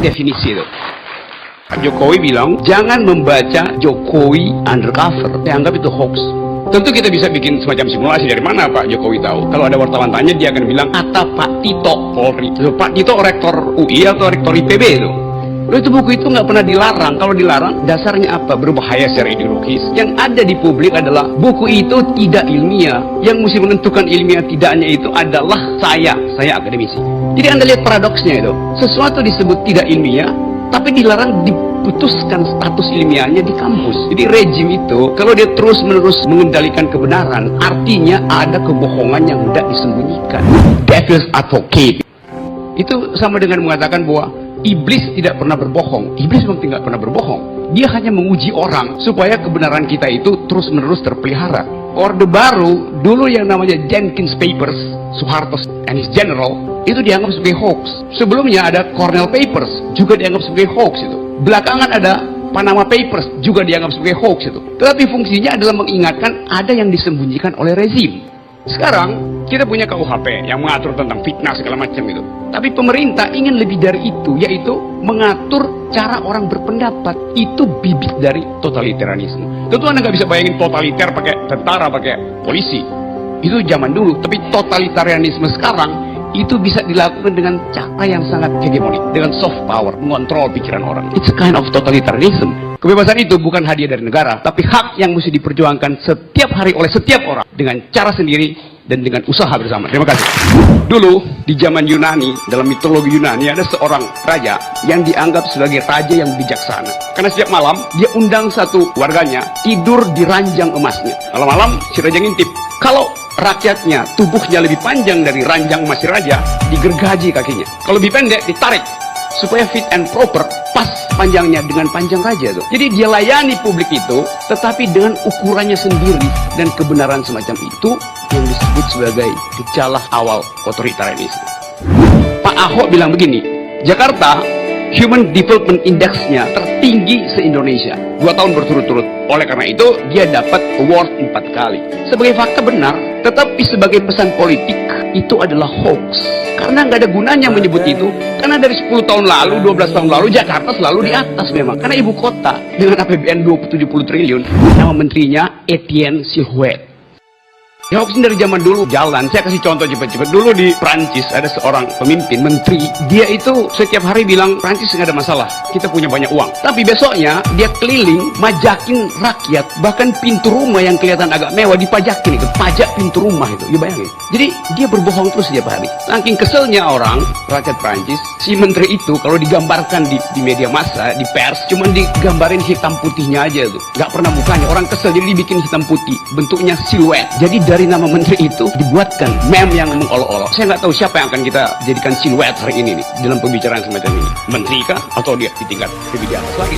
Definisi itu. Pak Jokowi bilang, jangan membaca Jokowi undercover. Saya anggap itu hoax. Tentu kita bisa bikin semacam simulasi. Dari mana Pak Jokowi tahu? Kalau ada wartawan tanya, dia akan bilang, kata Pak Tito Polri. Pak Tito rektor UI atau rektor IPB itu. Loh, itu buku itu nggak pernah dilarang. Kalau dilarang, dasarnya apa? Berbahaya secara ideologis. Yang ada di publik adalah buku itu tidak ilmiah. Yang mesti menentukan ilmiah tidaknya itu adalah saya akademisi. Jadi Anda lihat paradoksnya itu. Sesuatu disebut tidak ilmiah, tapi dilarang diputuskan status ilmiahnya di kampus. Jadi rejim itu, kalau dia terus-menerus mengendalikan kebenaran, artinya ada kebohongan yang tidak disembunyikan. Devil's advocate. Itu sama dengan mengatakan bahwa iblis tidak pernah berbohong. Iblis memang tidak pernah berbohong. Dia hanya menguji orang supaya kebenaran kita itu terus-menerus terpelihara. Orde Baru, dulu yang namanya Jenkins Papers, Soeharto and his General, itu dianggap sebagai hoax. Sebelumnya ada Cornell Papers, juga dianggap sebagai hoax itu. Belakangan ada Panama Papers, juga dianggap sebagai hoax itu. Tetapi fungsinya adalah mengingatkan ada yang disembunyikan oleh rezim. Sekarang kita punya KUHP yang mengatur tentang fitnah segala macam itu. Tapi pemerintah ingin lebih dari itu, yaitu mengatur cara orang berpendapat. Itu bibit dari totalitarianisme. Tentu Anda nggak bisa bayangin totaliter pakai tentara, pakai polisi. Itu zaman dulu. Tapi totalitarianisme sekarang itu bisa dilakukan dengan cara yang sangat hegemonik, dengan soft power, mengontrol pikiran orang. It's a kind of totalitarianism. Kebebasan itu bukan hadiah dari negara, tapi hak yang mesti diperjuangkan setiap hari oleh setiap orang dengan cara sendiri dan dengan usaha bersama. Terima kasih. Dulu di zaman Yunani, dalam mitologi Yunani ada seorang raja yang dianggap sebagai raja yang bijaksana. Karena setiap malam dia undang satu warganya tidur di ranjang emasnya. Malam-malam si raja ngintip. Kalau rakyatnya tubuhnya lebih panjang dari ranjang emas si raja, digergaji kakinya. Kalau lebih pendek ditarik supaya fit and proper, pas panjangnya dengan panjang raja tuh. Jadi dia layani publik itu, tetapi dengan ukurannya sendiri, dan kebenaran semacam itu yang disebut sebagai gejala awal otoritarianisme. Pak Ahok bilang begini, Jakarta Human Development Index-nya tertinggi se-Indonesia 2 tahun berturut-turut. Oleh karena itu dia dapat award 4 kali. Sebagai fakta benar, tetapi sebagai pesan politik itu adalah hoax. Karena nggak ada gunanya menyebut itu. Karena dari 10 tahun lalu, 12 tahun lalu, Jakarta selalu di atas memang. Karena ibu kota dengan APBN 70 triliun. Nama menterinya Etienne Silhouette. Ya, hoax dari zaman dulu jalan. Saya kasih contoh cepat-cepat. Dulu di Prancis ada seorang pemimpin, menteri. Dia itu setiap hari bilang, Prancis nggak ada masalah, kita punya banyak uang. Tapi besoknya dia keliling, majakin rakyat. Bahkan pintu rumah yang kelihatan agak mewah dipajakin itu. Pajak pintu rumah itu, ya bayangin. Jadi dia berbohong terus setiap hari. Saking keselnya orang, rakyat Prancis, si menteri itu kalau digambarkan di media massa, di pers, cuman digambarin hitam putihnya aja tuh. Nggak pernah mukanya. Orang kesel jadi dibikin hitam putih. Bentuknya siluet. Jadi dari nama menteri itu dibuatkan meme yang mengolok-olok. Saya nggak tahu siapa yang akan kita jadikan siluet hari ini nih dalam pembicaraan semacam ini. Menteri kah? Atau dia di tingkat lebih di atas lagi?